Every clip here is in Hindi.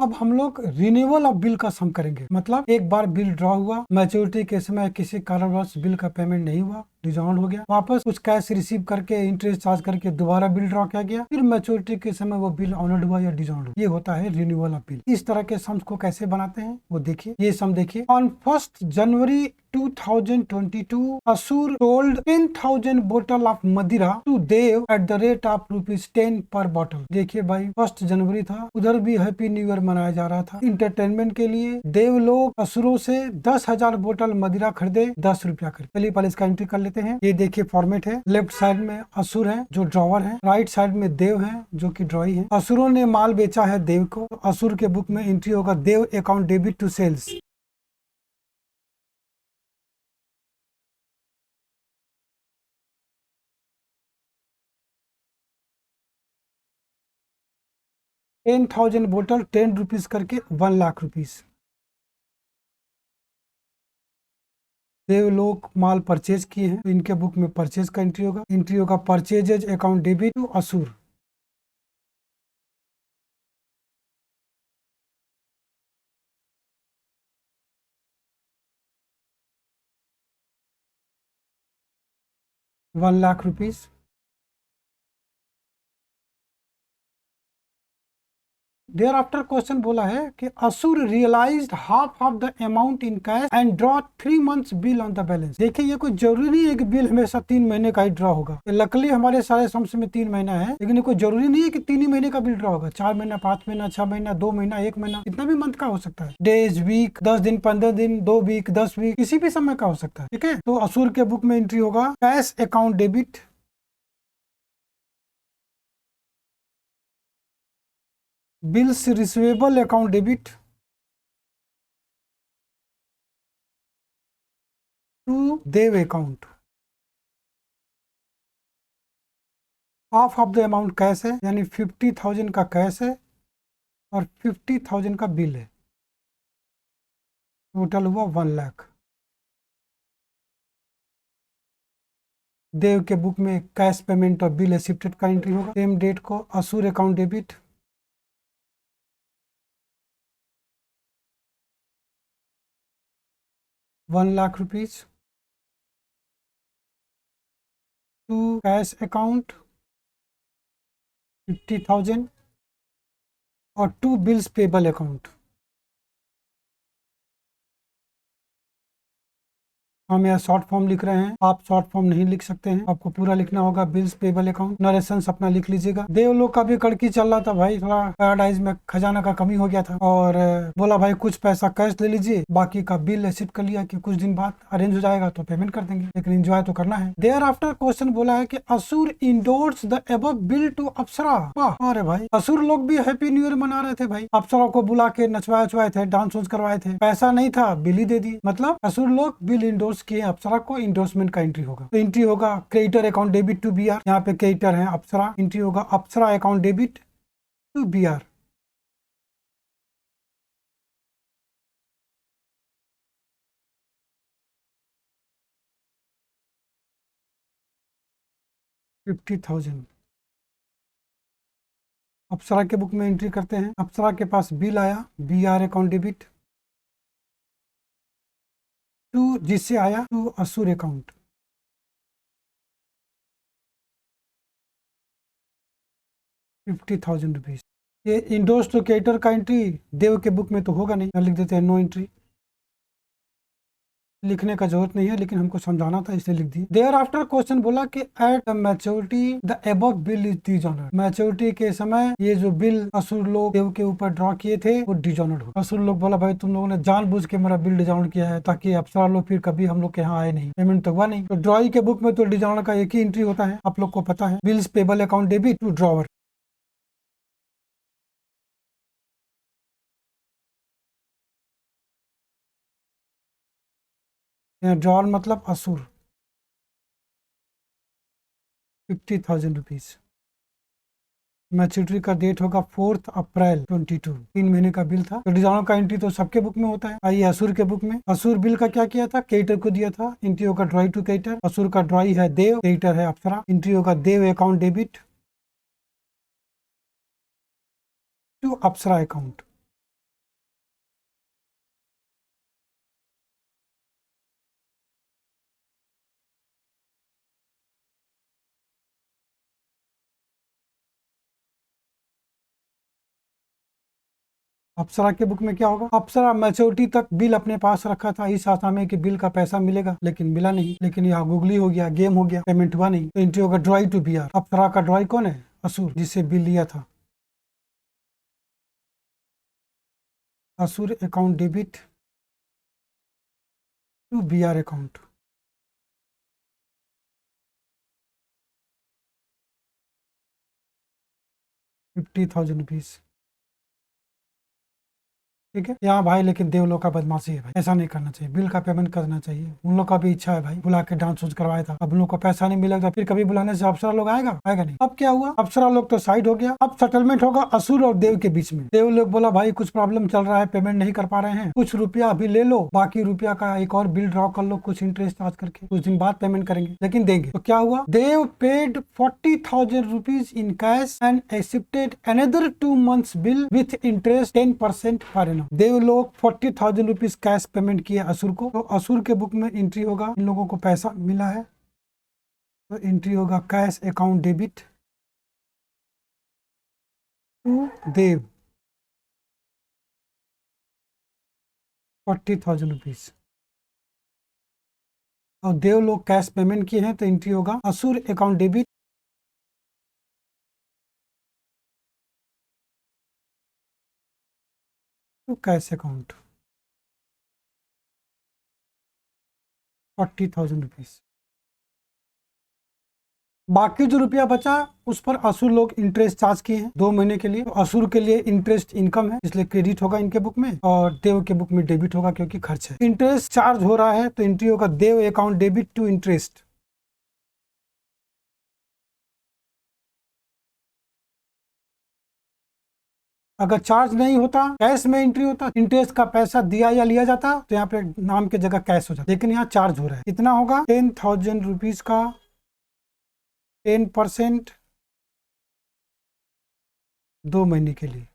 अब हम लोग रिन्यूअल ऑफ बिल का सम करेंगे। मतलब एक बार बिल ड्रॉ हुआ, मैच्योरिटी के समय किसी कारणवश बिल का पेमेंट नहीं हुआ, डिसऑनर्ड हो गया, वापस कुछ कैश रिसीव करके इंटरेस्ट चार्ज करके दोबारा बिल ड्रॉ किया गया, फिर मैच्योरिटी के समय वो बिल ऑनर्ड हुआ या डिसऑनर्ड हुआ, ये होता है रिन्यूअल ऑफ बिल। इस तरह के सम्स को कैसे बनाते हैं वो देखिए। ये सम देखिए, ऑन 1 जनवरी 2022 असुर सोल्ड 10,000 बोतल ऑफ मदिरा to Dev at the rate of ₹10 पर बॉटल। देखिए भाई 1 जनवरी था, उधर भी हैप्पी न्यू ईयर मनाया जा रहा था। इंटरटेनमेंट के लिए देव लोग असुरों से 10,000 बोतल मदिरा खरीदे, 10 रुपया खरीदे। चलिए पहले इसका एंट्री कर लेते हैं। ये देखिए फॉर्मेट है, लेफ्ट साइड में असुर है जो ड्रॉवर है, राइट साइड में देव है जो की ड्रॉई है। असुरों ने माल बेचा है देव को, तो असुर के बुक में एंट्री होगा Dev account debit to sales. ₹10,000 बोतल 10 रुपीज करके 1,00,000 रुपीज। देव लोग माल परचेज किए हैं, तो इनके बुक में परचेज का एंट्री होगा परचेजेज अकाउंट डेबिट टू असुर। ₹1,00,000। देयर आफ्टर क्वेश्चन बोला है कि Asur realised half of the amount in cash and draw 3 months bill on the balance. देखिए ये कोई जरूरी नहीं है कि बिल हमेशा 3 महीने का ही ड्रॉ होगा। लकली हमारे सारे सम्स में 3 महीना है, लेकिन ये कोई जरूरी नहीं है कि 3 ही महीने का बिल ड्रॉ होगा। 4 महीना, 5 महीना, 6 महीना, 2 महीना, 1 महीना, इतना भी मंथ का हो सकता है। डेज, वीक, 10 दिन, 15 दिन, 2 वीक, 10 वीक, किसी भी समय का हो सकता है। ठीक है, तो असुर के बुक में एंट्री होगा cash account debit bills receivable account debit to Dev account. Half of the amount cash है, यानी 50,000 का कैश है और 50,000 का बिल है, टोटल हुआ 1,00,000। देव के बुक में कैश पेमेंट और बिल एक्सेप्टेड का एंट्री होगा। सेम डेट को Asur account debit ₹1,00,000 to cash account 50,000 और टू बिल्स पेबल अकाउंट। हम यहाँ शॉर्ट फॉर्म लिख रहे हैं, आप शॉर्ट फॉर्म नहीं लिख सकते हैं, आपको पूरा लिखना होगा बिल्स पेबल अकाउंट। नरेशन अपना लिख लीजिएगा। देव लोग का भी कड़की चल रहा था भाई, थोड़ा पैराडाइज में खजाना का कमी हो गया था और बोला भाई कुछ पैसा कैश ले लीजिए, बाकी का बिल रिसीव कर लिया कि कुछ दिन बाद अरेंज हो जाएगा तो पेमेंट कर देंगे, लेकिन एंजॉय तो करना है। देयर आफ्टर क्वेश्चन बोला है कि Asur endorse the above bill to Apsara. वाह, अरे भाई असुर लोग भी हैप्पी न्यू ईयर मना रहे थे भाई, अप्सरा को बुला के नचवाए थे, डांस वांस करवाए थे, पैसा नहीं था बिल ही दे दी। मतलब असुर लोग बिल इंडोर्स किए अप्सरा को, इंडोर्समेंट का एंट्री होगा। तो एंट्री होगा creditor account debit to BR, यहाँ पे क्रेडिटर है अप्सरा, एंट्री होगा Apsara account debit to BR. $50,000 Apsara के बुक में एंट्री करते हैं। अप्सरा के पास बिल आया, बीआर अकाउंट डेबिट टू, जिससे आया टू असुर अकाउंट। ₹50,000। ये इंडोर्स टू क्रेडिटर का एंट्री देव के बुक में तो होगा नहीं, लिख देते हैं नो एंट्री। लिखने का जरूरत नहीं है, लेकिन हमको समझाना था इसलिए लिख दी। देयर आफ्टर क्वेश्चन बोला कि at the maturity the above bill is dishonoured. Maturity के समय ये जो बिल असुर लोग देव के ऊपर ड्रॉ किए थे वो डिसऑनर्ड हो। असुर लोग बोला भाई तुम लोगों ने जानबूझ के मेरा बिल डिसऑनर्ड किया है ताकि अप्सरा लोग फिर कभी हम लोग के यहाँ आए नहीं, पेमेंट तो हुआ नहीं। तो ड्रॉई के बुक में तो डिसऑनर्ड का एक ही एंट्री होता है, आप लोग को पता है, bills payable account debit to drawer. Drawer मतलब असुर, ₹50,000। मैच्योरिटी का डेट होगा 4 अप्रैल 22, 3 महीने का बिल था। तो डिजाइनर का एंट्री तो सबके बुक में होता है। आइए असुर के बुक में, असुर बिल का क्या किया था, क्रेडिटर को दिया था, एंट्री होगा ड्रॉई टू क्रेडिटर। असुर का ड्रॉई है देव, क्रेडिटर है अप्सरा, एंट्री होगा Dev account debit to Apsara account. Apsara के बुक में क्या होगा, अप्सरा मैच्योरिटी तक बिल अपने पास रखा था इस आशा में कि बिल का पैसा मिलेगा, लेकिन मिला नहीं। लेकिन यहाँ गूगली हो गया, गेम हो गया, पेमेंट हुआ नहीं, तो एंट्री होगा ड्रॉई टू बी आर। अप्सरा का ड्रॉई कौन है, असुर, जिससे बिल लिया था। Asur account debit to B R account. 50,000 rupees. ठीक है यहाँ भाई, लेकिन देवलोग का बदमाशी है भाई, ऐसा नहीं करना चाहिए, बिल का पेमेंट करना चाहिए। उन लोग का भी इच्छा है भाई, बुला के डांस वांस करवाया था, अब उन लोग को पैसा नहीं मिलेगा, फिर कभी बुलाने से अप्सरा लोग आएगा, आएगा नहीं। अब क्या हुआ, अप्सरा लोग तो साइड हो गया, अब सेटलमेंट होगा असुर और देव के बीच में। देव लोग बोला भाई कुछ प्रॉब्लम चल रहा है, पेमेंट नहीं कर पा रहे हैं, कुछ रुपया अभी ले लो, बाकी रुपया का एक और बिल ड्रॉ कर लो, कुछ इंटरेस्ट चार्ज करके, कुछ दिन बाद पेमेंट करेंगे, लेकिन देंगे। तो क्या हुआ, Dev paid 40,000 rupees in cash and accepted another 2 months bill with interest 10% per annum. देव लोग 40,000 रुपीज कैश पेमेंट किया असुर को, तो असुर के बुक में एंट्री होगा, इन लोगों को पैसा मिला है, तो एंट्री होगा cash account debit to Dev 40,000 rupees. और देव लोग कैश पेमेंट किए हैं, तो एंट्री होगा Asur account debit to cash account 40,000 rupees. बाकी जो रुपया बचा उस पर असुर लोग इंटरेस्ट चार्ज किए हैं 2 महीने के लिए, तो असुर के लिए इंटरेस्ट इनकम है, इसलिए क्रेडिट होगा इनके बुक में, और देव के बुक में डेबिट होगा क्योंकि खर्च है। इंटरेस्ट चार्ज हो रहा है, तो एंट्री होगा Dev account debit to interest. अगर चार्ज नहीं होता, कैश में एंट्री होता, इंटरेस्ट का पैसा दिया या लिया जाता, तो यहाँ पे नाम की जगह कैश हो जाता, लेकिन यहाँ चार्ज हो रहा है। कितना होगा, 10,000 रुपीज का 10% 2 महीने के लिए,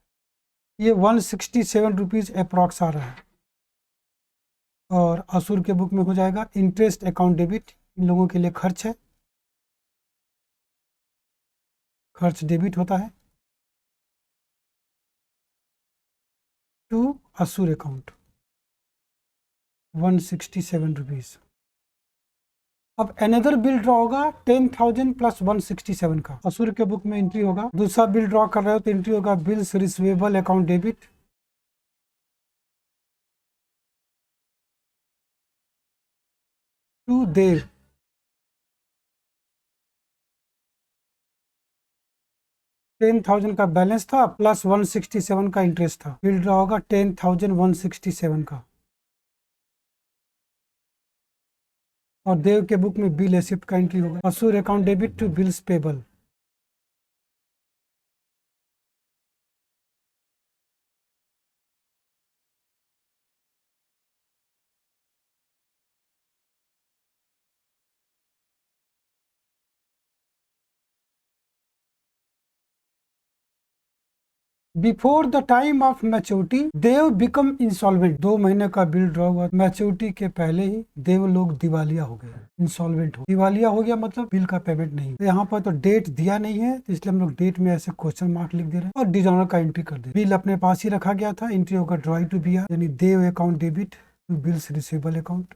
ये 167 रुपीज अप्रॉक्स आ रहा है। और असुर के बुक में हो जाएगा इंटरेस्ट अकाउंट डेबिट, इन लोगों के लिए खर्च है, खर्च डेबिट होता है टू असुर अकाउंट 167 रुपीज। अब अनदर बिल ड्रॉ होगा 10,000 प्लस 167 का, असुर के बुक में एंट्री होगा। दूसरा बिल ड्रॉ कर रहे हो तो एंट्री होगा bills receivable account debit to Dev 10,000 का बैलेंस था प्लस 167 का इंटरेस्ट था, बिल ड्रॉ होगा 10,167 का। और देव के बुक में बिल एसिप्ट का एंट्री होगा Asur account debit to bills payable. Before the time of maturity Dev become insolvent. 2 महीने का बिल ड्रॉ हुआ, मैच्योरिटी के पहले ही देव लोग दिवालिया हो गए, इंसॉल्वेंट हो, दिवालिया हो गया मतलब बिल का पेमेंट नहीं। तो यहाँ पर तो डेट दिया नहीं है, तो इसलिए हम लोग डेट में ऐसे क्वेश्चन मार्क लिख दे रहे हैं और डिजॉनर का एंट्री कर दे। बिल अपने पास ही रखा गया था, एंट्री होगा ड्रॉई टू बी आर, यानी Dev account debit to bills receivable account,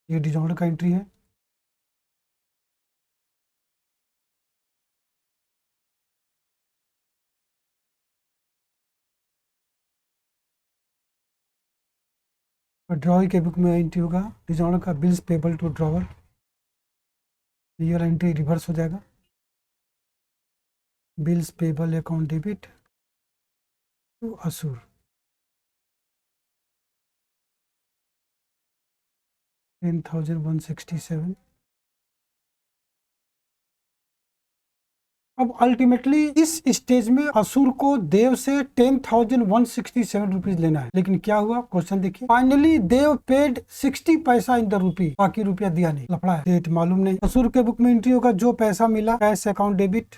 ये डिजॉनर का एंट्री है। और ड्रॉई के बुक में एंट्री होगा डिजॉनर का बिल्स पेबल टू ड्रॉवर, ये एंट्री रिवर्स हो जाएगा, bills payable account debit to Asur 10,167। अब अल्टीमेटली इस स्टेज में असुर को देव से 10,167 रुपीज लेना है, लेकिन क्या हुआ, क्वेश्चन देखिए, फाइनली देव पेड 60 पैसा इन द रुपी, बाकी रुपया दिया नहीं, लफड़ा है, डेट मालूम नहीं। असुर के बुक में एंट्री होगा जो पैसा मिला कैश अकाउंट डेबिट,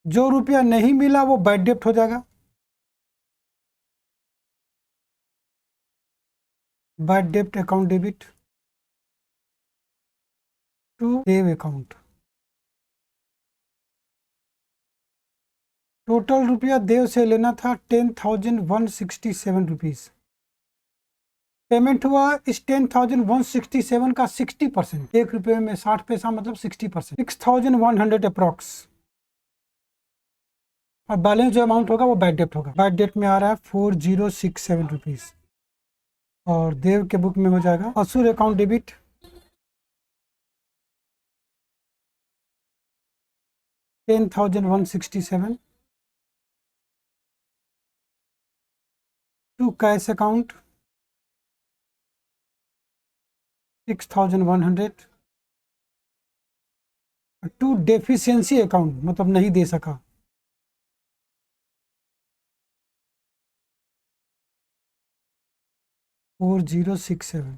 जो रुपया नहीं मिला वो बैड डेप्ट हो जाएगा, बैड डेप्ट account debit to Dev account. Total रुपया देव से लेना था 10,167 रुपीज। पेमेंट हुआ इस 10,167 का 60%, 1 रुपये में 60 पैसा मतलब 60%, 6,100 अप्रॉक्स। और बैलेंस जो अमाउंट होगा वो बैड डेट होगा। बैड डेट में आ रहा है 4,067 रुपीज। और देव के बुक में हो जाएगा Asur account debit 10,167 to cash account 6,100 to deficiency account मतलब नहीं दे सका 4,067।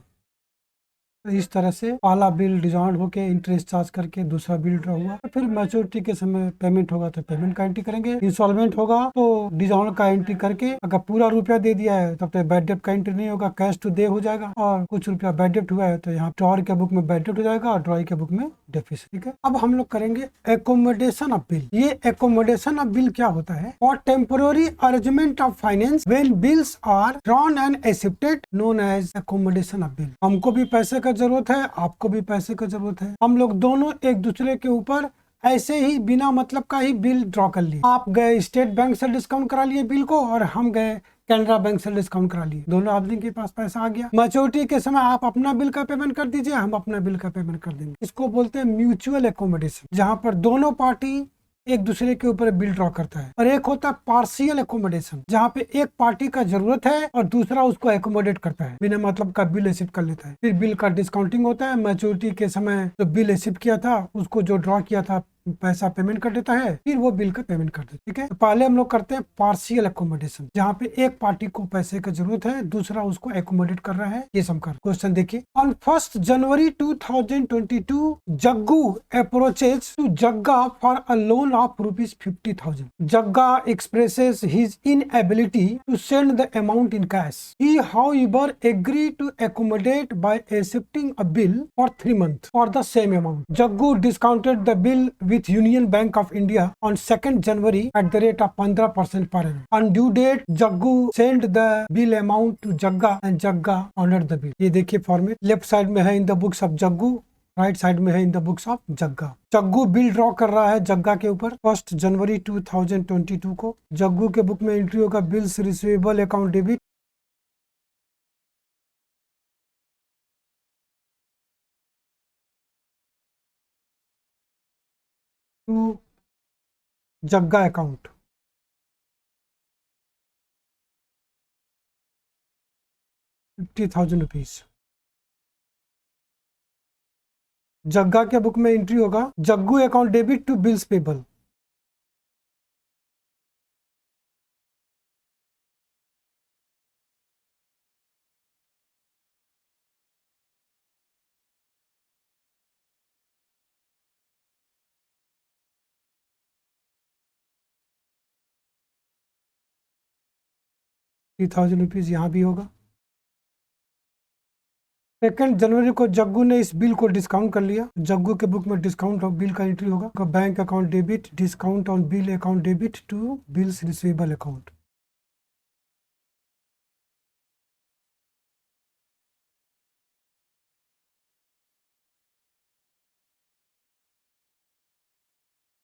तो इस तरह से पहला बिल डिजॉल्व होके इंटरेस्ट चार्ज करके दूसरा बिल ड्रॉ हुआ। तो फिर मैच्योरिटी के समय पेमेंट होगा तो पेमेंट का एंट्री करेंगे, इंस्टॉलमेंट होगा तो डिजॉल्व का एंट्री करके, अगर पूरा रुपया दे दिया है तब तो बैड डेट का एंट्री नहीं होगा, कैश टू दे हो जाएगा। और कुछ रुपया बैड डेट हुआ है तो यहाँ ड्रॉअर के बुक में बैड डेट हो जाएगा और ड्रॉई के बुक में डेफिसिट। ठीक है, अब हम लोग करेंगे एकोमोडेशन ऑफ बिल। ये एकोमोडेशन ऑफ बिल क्या होता है? For temporary arrangement of finance when bills are drawn and accepted known as accommodation of bill. हमको भी पैसे का जरूरत है, आपको भी पैसे का जरूरत है, हम लोग दोनों एक दूसरे के ऊपर ऐसे ही बिना मतलब का ही बिल ड्रॉ कर लिए। आप गए स्टेट बैंक से डिस्काउंट करा लिए बिल को और हम गए कैनरा बैंक से डिस्काउंट करा लिए, दोनों आदमी के पास पैसा आ गया। मैच्योरिटी के समय आप अपना बिल का पेमेंट कर दीजिए, हम अपना बिल का पेमेंट कर देंगे। इसको बोलते हैं म्यूचुअल एकोमोडेशन, जहां पर दोनों पार्टी एक दूसरे के ऊपर बिल ड्रॉ करता है। और एक होता है पार्शियल एकोमोडेशन, जहाँ पे एक पार्टी का जरूरत है और दूसरा उसको एकोमोडेट करता है, बिना मतलब का बिल एक्सेप्ट कर लेता है। फिर बिल का डिस्काउंटिंग होता है, मैच्योरिटी के समय जो बिल एक्सेप्ट किया था उसको जो ड्रॉ किया था पैसा पेमेंट कर देता है, फिर वो बिल का पेमेंट कर देता है। ठीक है, तो पहले हम लोग करते हैं पार्शियल एकोमोडेशन, जहाँ पे एक पार्टी को पैसे की जरूरत है, दूसरा उसको एकोमोडेट कर रहा है। ये समकर क्वेश्चन देखिए। On 1 January 2022 Jaggu approaches to Jagga for a loan of ₹50,000. Jagga expresses his inability to send the amount in cash. He, however, agreed to accommodate by accepting a bill for 3 months for the same amount. Jaggu discounted the bill with Union Bank of India on 2nd January at the rate of 15% per annum. On due date, Jaggu sent the bill amount to Jagga and Jagga honored the bill. ये देखिए फॉर्मेट, लेफ्ट साइड में है इन the books of Jaggu, right side में है इन the books of Jagga. Jaggu bill draw कर रहा है जग्गा के ऊपर 1 जनवरी 2022 को। जग्गू के बुक में एंट्री होगा bills receivable account debit to Jagga account 50,000 rupees. Jagga के बुक में एंट्री होगा Jaggu account debit to bills payable. ₹3,000 यहाँ भी होगा। 2 जनवरी को जग्गू ने इस बिल को डिस्काउंट कर लिया। जग्गू के बुक में डिस्काउंट ऑफ बिल का एंट्री होगा bank account debit discount on bill account debit to bills receivable account.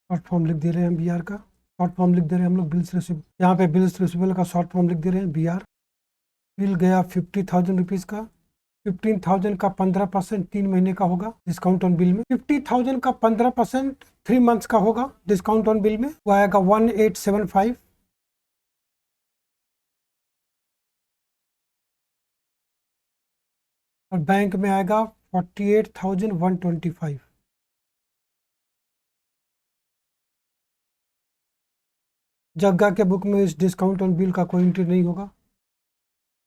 Short form लिख दे रहे हैं हम बी आर का, शॉर्ट फॉर्म लिख दे रहे हैं हम लोग बिल्स रिसीव, यहाँ पे बिल्स रिसीवेबल का शॉर्ट फॉर्म लिख दे रहे हैं बी आर। बिल गया 50,000 रुपीज का, 15,000 का 15% 3 महीने का होगा डिस्काउंट ऑन बिल में, 50,000 का 15% 3 मंथ्स का होगा डिस्काउंट ऑन बिल में, वो आएगा 1875। और बैंक में आएगा 48,125। जग्गा के बुक में इस डिस्काउंट ऑन बिल का कोई एंट्री नहीं होगा।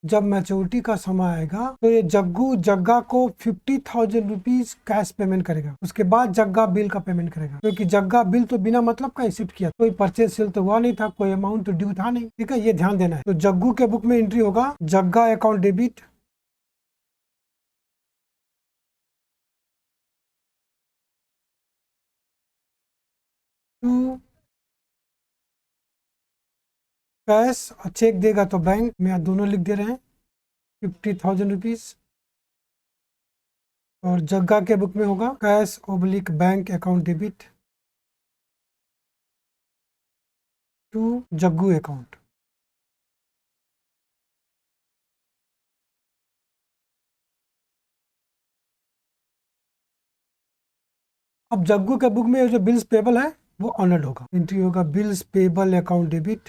जब मैच्योरिटी का समय आएगा तो ये जग्गू जग्गा को 50,000 रुपीज कैश पेमेंट करेगा, उसके बाद जग्गा बिल का पेमेंट करेगा, क्योंकि जग्गा बिल तो बिना मतलब का एक्सेप्ट किया, कोई परचेज सेल तो हुआ नहीं था, कोई अमाउंट तो ड्यू था नहीं। ठीक है, ये ध्यान देना है। तो जग्गू के बुक में एंट्री होगा जग्गा अकाउंट डेबिट टू कैश और चेक देगा तो बैंक में यहाँ दोनों लिख दे रहे हैं 50,000 रुपीज। और जग्गा के बुक में होगा cash oblique bank account debit to Jaggu account. अब जग्गू के बुक में जो बिल्स पेबल है वो ऑनर्ड होगा। एंट्री होगा bills payable account debit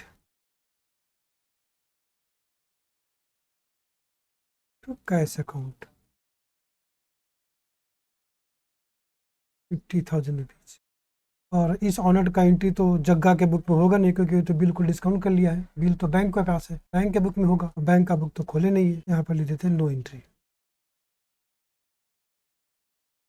to cash account 50,000 rupees. और इस ऑनर्ड का एंट्री तो जग्गा के बुक में होगा नहीं, क्योंकि तो बिल को डिस्काउंट कर लिया है। बिल तो बैंक के पास है, बैंक के बुक में होगा। बैंक का बुक तो खोले नहीं है, यहाँ पर लिख देते हैं नो एंट्री।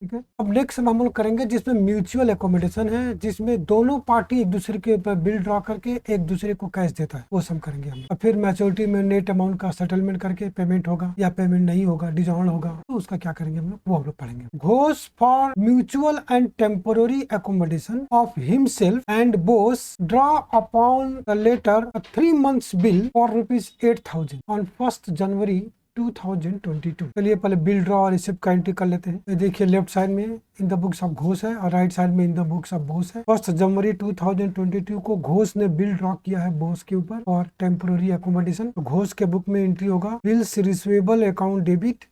ठीक है। अब नेक्स्ट हम लोग करेंगे जिसमें म्यूचुअल एकोमोडेशन है, जिसमें दोनों पार्टी एक दूसरे के ऊपर बिल ड्रॉ करके एक दूसरे को कैश देता है, वो सब करेंगे हम। अब फिर मैच्योरिटी में नेट अमाउंट का सेटलमेंट करके पेमेंट होगा या पेमेंट नहीं होगा, डिजॉल्व होगा, तो उसका क्या करेंगे हम लोग, वो हम लोग पढ़ेंगे। Ghosh for mutual and temporary accommodation of himself and Bose draw upon the letter 3 months bill for ₹8,000 on 1 January 2022। चलिए पहले बिल ड्रॉ और रिसिप्ट का एंट्री कर लेते हैं। ये देखिए लेफ्ट साइड में in the books of Ghosh है और राइट साइड में in the books of Bose है। 1 जनवरी 2022 को घोष ने बिल ड्रॉ किया है बोस के ऊपर और टेम्पोररी एकोमोडेशन। तो घोष के बुक में एंट्री होगा bills receivable account debit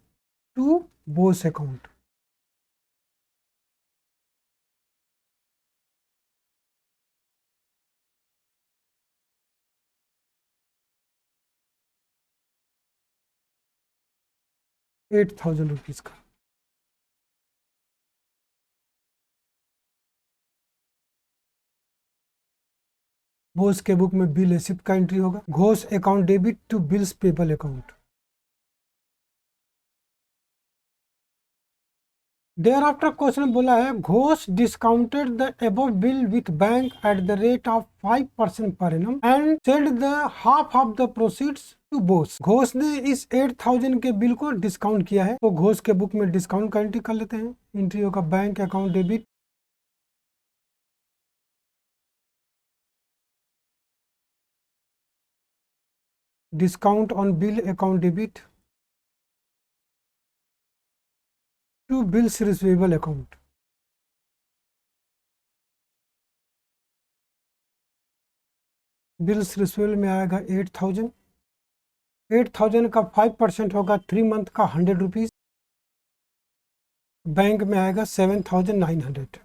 to Bose account. ₹8,000 का। बोस के बुक में बिल रिसिप्ट का एंट्री होगा Ghosh account debit to bills payable account. Thereafter question बोला है Ghosh discounted the above bill with bank at the rate of 5% per annum and sold the half of the proceeds to Bose. Ghosh ने इस 8,000 के बिल को डिस्काउंट किया है, तो घोष के बुक में डिस्काउंट का एंट्री कर लेते हैं। एंट्री होगा bank account debit discount on bill account debit to bills receivable account. Bills receivable में आएगा 8,000। 8,000 का 5% होगा 3 month का 100 रुपीज। बैंक में आएगा 7,900।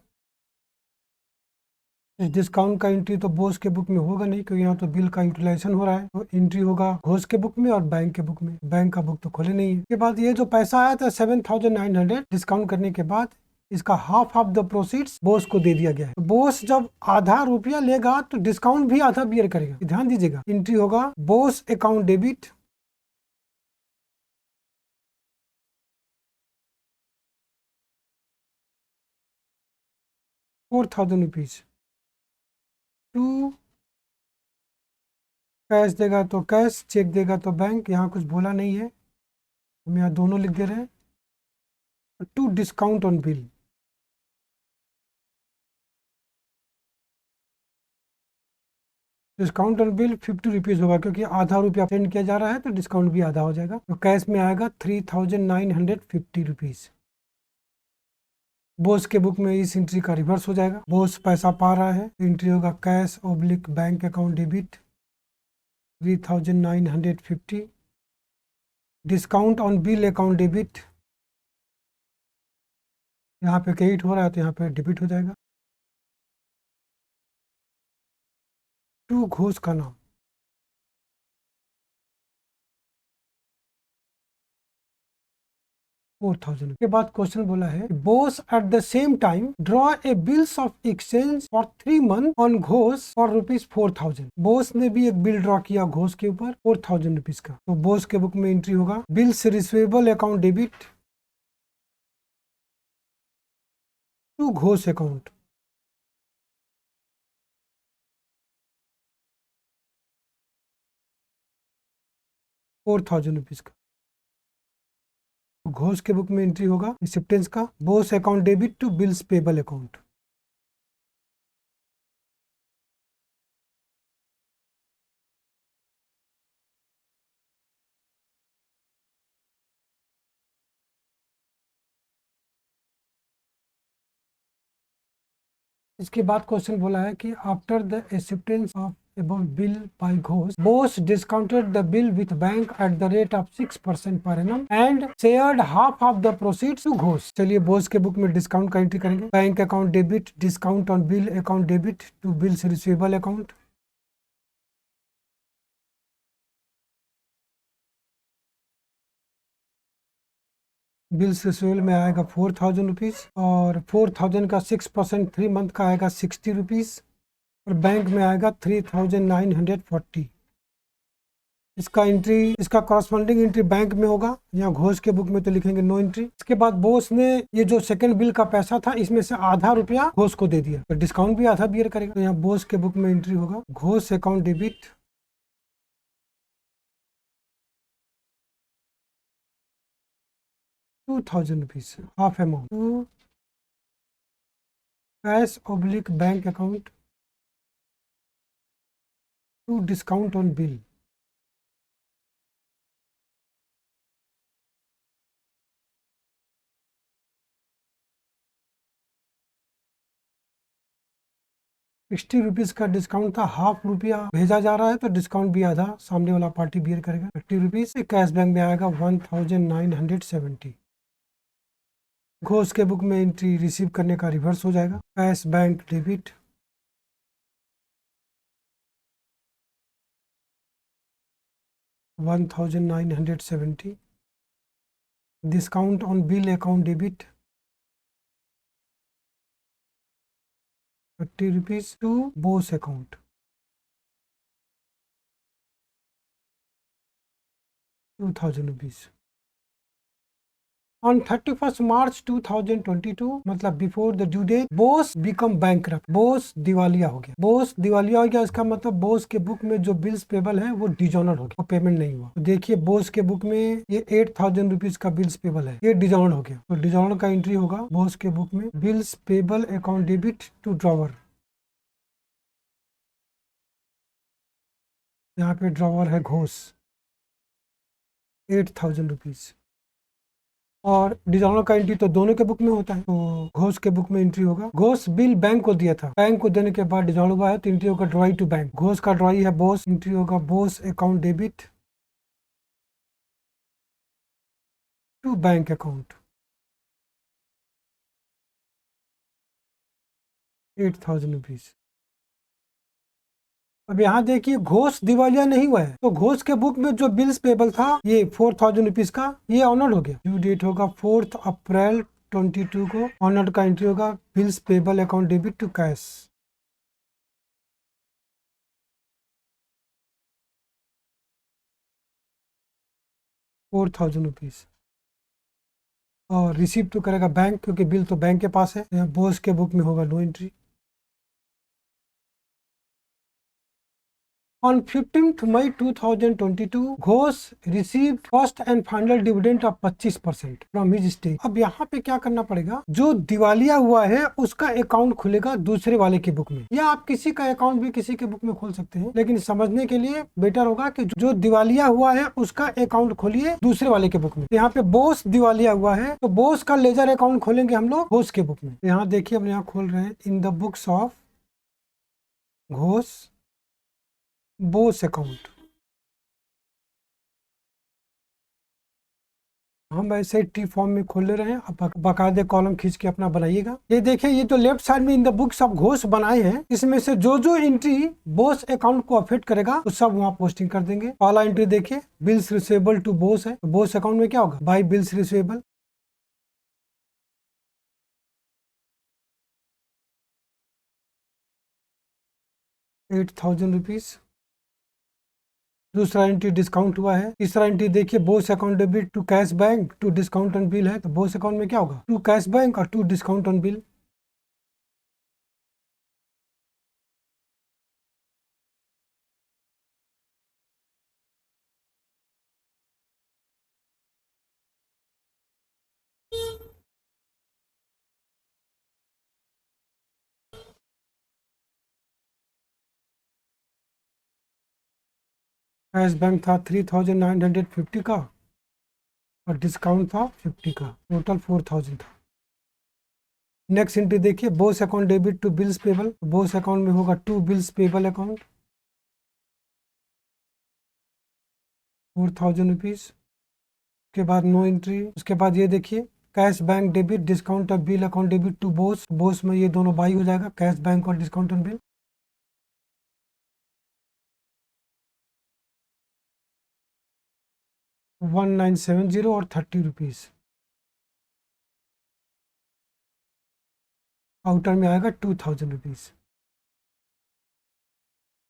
इस डिस्काउंट का एंट्री तो बोस के बुक में होगा नहीं, क्योंकि यहाँ तो बिल का यूटिलाइजेशन हो रहा है। तो एंट्री होगा घोष के बुक में और बैंक के बुक में। बैंक का बुक तो खोले नहीं है। के बाद ये जो पैसा आया था 7,900 डिस्काउंट करने के बाद इसका half of the proceeds Bose को दे दिया गया है। तो बोस जब आधा रुपया लेगा तो डिस्काउंट भी आधा बियर करेगा, ध्यान दीजिएगा। एंट्री होगा Bose account debit ₹4,000 to cash देगा तो कैश, चेक देगा तो बैंक। यहाँ कुछ बोला नहीं है, हम यहाँ दोनों लिख दे रहे हैं। To discount on bill discount on bill 50 rupees होगा, क्योंकि आधा रुपया सेंड किया जा रहा है तो डिस्काउंट भी आधा हो जाएगा। तो कैश में आएगा 3,950 रुपीज। बोस के बुक में इस एंट्री का रिवर्स हो जाएगा। बोस पैसा पा रहा है, एंट्री होगा cash oblique bank account debit 3,950 discount on bill account debit. यहाँ पे क्रेडिट हो रहा है तो यहाँ पे डेबिट हो जाएगा टू घोष का नाम। ₹4,000 के बाद क्वेश्चन बोला है Bose at the same time draw a bills of exchange for 3 months on Ghosh for ₹4,000। Bose ने भी एक बिल ड्रॉ किया घोष के ऊपर ₹4,000 का। तो बोस के बुक में एंट्री होगा bills receivable account debit to Ghosh account. ₹4,000 का। घोष के बुक में एंट्री होगा एक्सेप्टेंस का Bose account debit to bills payable account. इसके बाद क्वेश्चन बोला है कि after the acceptance of above bill by Ghosh, Bose discounted the bill with bank at the rate of 6% per annum and shared half of the proceeds to Ghosh. चलिए बोस के बुक में डिस्काउंट का एंट्री करेंगे। Bank account debit, discount on bill account debit to bills receivable account. Bills receivable में आएगा 4000 रुपीज और 4000 का 6% 3 मंथ का आएगा 60 रुपीज और बैंक में आएगा 3940। इसका एंट्री, इसका कॉरस्पॉन्डिंग एंट्री बैंक में होगा। यहाँ घोष के बुक में तो लिखेंगे नो एंट्री। इसके बाद बोस ने ये जो सेकंड बिल का पैसा था इसमें से आधा रुपया घोष को दे दिया, तो डिस्काउंट भी आधा बियर करेगा। तो यहाँ बोस के बुक में एंट्री होगा Ghosh account debit 2000 rupees half amount to cash oblique bank account to discount on bill. ₹60 का डिस्काउंट था, हाफ रुपया भेजा जा रहा है तो डिस्काउंट भी आधा सामने वाला पार्टी बियर करेगा। ₹50 कैश बैंक में आएगा 1970। घोष के बुक में एंट्री रिसीव करने का रिवर्स हो जाएगा। Cash bank debit 1970। Discount on bill account debit ₹30 to Bose account 2000 rupees. On 31st March 2022 मतलब before the due date Bose become bankrupt, Bose दिवालिया हो गया। बोस दिवालिया हो गया इसका मतलब बोस के बुक में जो बिल्स पेबल है वो डिजॉनर हो गया, पेमेंट नहीं हुआ। तो देखिए बोस के बुक में ये 8000 रुपीज का बिल्स पेबल है, ये डिजॉनर हो गया। तो डिजॉनर का एंट्री होगा बोस के बुक में bills payable account debit to drawer. यहाँ पे ड्रॉवर है घोष 8000 रुपीज और डिजॉनर का एंट्री तो दोनों के बुक में होता है। तो घोष के बुक में एंट्री होगा घोष बिल बैंक को दिया था, बैंक को देने के बाद डिजॉनर हुआ है तो एंट्री होगा ड्रॉई टू बैंक। घोष का ड्रॉई है बोस, एंट्री होगा Bose account debit to bank account 8000 rupees. अब यहाँ देखिए घोष दिवालिया नहीं हुआ है तो घोष के बुक में जो बिल्स पेबल था ये 4000 रुपीज का, ये ऑनर्ड हो गया। ड्यू डेट होगा 4 अप्रैल 22 को। ऑनर्ड का एंट्री होगा bills payable account debit to cash 4000 rupees और रिसीव तो करेगा बैंक क्योंकि बिल तो बैंक के पास है। यहाँ बोस के बुक में होगा no entry. On 15th May 2022, Ghosh received first and final dividend of 25% from his stake। अब यहाँ पे क्या करना पड़ेगा, जो दिवालिया हुआ है उसका अकाउंट खुलेगा दूसरे वाले के बुक में, या आप किसी का अकाउंट भी किसी के बुक में खोल सकते हैं, लेकिन समझने के लिए बेटर होगा कि जो दिवालिया हुआ है उसका अकाउंट खोलिए दूसरे वाले के बुक में। यहाँ पे बोस दिवालिया हुआ है तो बोस का लेजर अकाउंट खोलेंगे हम लोग घोष के बुक में। यहाँ देखिए हम यहाँ खोल रहे हैं इन the books of Ghosh Bose account. हम ऐसे टी फॉर्म में खोल ले रहे हैं, अब बाकायदे कॉलम खींच के अपना बनाइएगा। ये देखिए ये तो लेफ्ट साइड में in the books of Ghosh बनाए हैं, इसमें से जो जो एंट्री बोस अकाउंट को अफेक्ट करेगा वो सब वहाँ पोस्टिंग कर देंगे। पहला एंट्री देखिए बिल्स रिसीवेबल टू बोस है, तो बोस अकाउंट में क्या होगा बाई बिल्स रिसीवेबल 8000 रुपीज। दूसरा एंट्री डिस्काउंट हुआ है। तीसरा एंट्री देखिए Bose account debit to cash bank to discount on bill है, तो बोस अकाउंट में क्या होगा टू कैश बैंक और to discount on bill. Cash bank था 3950 का और डिस्काउंट था 50 का, टोटल 4000 था। नेक्स्ट एंट्री देखिए, Bose account debit to bills payable. Bose account में होगा to bills payable account 4000 rupees. उसके बाद नो एंट्री। उसके बाद ये देखिए, cash bank debit discount of bill account debit to Bose. Bose में ये दोनों बाई हो जाएगा, कैश बैंक और डिस्काउंट ऑन बिल। 1970 और 30 रुपीज। आउटर में आएगा 2000 रुपीज।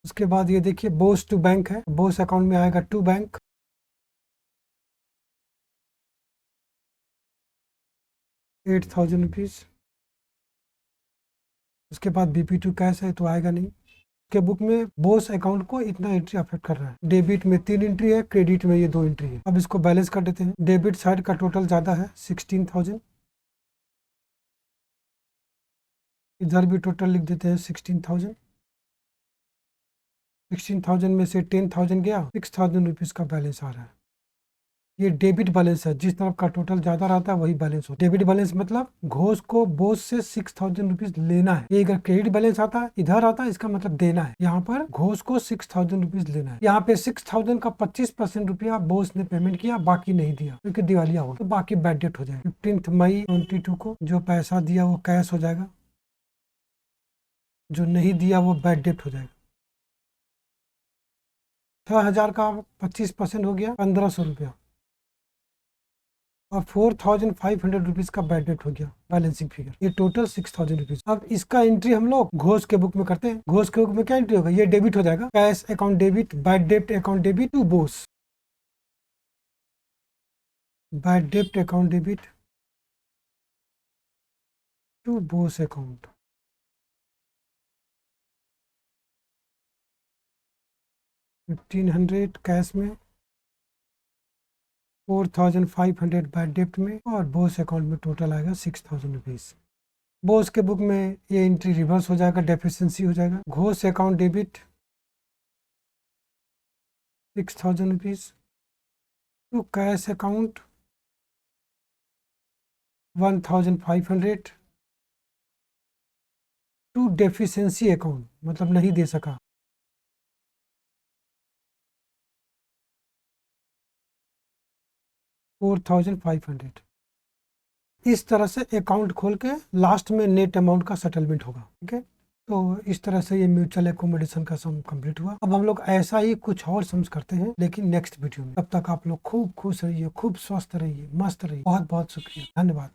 उसके बाद ये देखिए, बोस टू बैंक है, बोस अकाउंट में आएगा टू बैंक 8000 रुपीज। उसके बाद बीपी टू कैश है तो आएगा नहीं। के बुक में बोस अकाउंट को इतना एंट्री अफेक्ट कर रहा है। डेबिट में 3 एंट्री है, क्रेडिट में ये 2 एंट्री है। अब इसको बैलेंस कर देते हैं। डेबिट साइड का टोटल ज्यादा है 16,000, इधर भी टोटल लिख देते हैं 16,000। 16,000 में से 10,000 गया, 6,000 रुपीज का बैलेंस आ रहा है। ये डेबिट बैलेंस है, जिस तरफ का टोटल ज्यादा रहता है वही बैलेंस हो। डेबिट बैलेंस मतलब घोष को बोस से 6,000 रुपीज लेना है। ये अगर क्रेडिट बैलेंस आता है, इधर आता है, इसका मतलब देना है। यहाँ पर घोष को 6,000 रुपीज लेना है। यहाँ पे 6,000 का 25% रुपया बोस ने पेमेंट किया, बाकी नहीं दिया क्योंकि दिवालिया हो, तो बाकी बैड डेट हो जाएगा। 15 मई 22 को जो पैसा दिया वो कैश हो जाएगा, जो नहीं दिया वो बैड डेट हो जाएगा। 6,000 का 25% हो गया 1,500 रुपया, और 4,500 रुपीज का बैड डेट हो गया बैलेंसिंग फिगर। ये टोटल 6,000 रुपीज। अब इसका एंट्री हम लोग घोष के बुक में करते हैं। घोष के बुक में क्या एंट्री होगा, ये डेबिट हो जाएगा, cash account debit, bad debt account debit to Bose. Bad debt account debit to Bose account. $1,500 cash में, 4,500 बैड डेट में, और बोस अकाउंट में टोटल आएगा 6,000 रुपीज। बोस के बुक में ये एंट्री रिवर्स हो जाएगा, डेफिशिएंसी हो जाएगा। Ghosh account debit 6,000 rupees to cash account 1,500 to deficiency account, मतलब नहीं दे सका, 4,500। इस तरह से अकाउंट खोल के लास्ट में नेट अमाउंट का सेटलमेंट होगा। ठीक है, तो इस तरह से ये म्यूचुअल एकोमोडेशन का सम कंप्लीट हुआ। अब हम लोग ऐसा ही कुछ और सम्स करते हैं, लेकिन नेक्स्ट वीडियो में। तब तक आप लोग खूब खुश रहिए, खूब स्वस्थ रहिए, मस्त रहिए। बहुत बहुत शुक्रिया, धन्यवाद।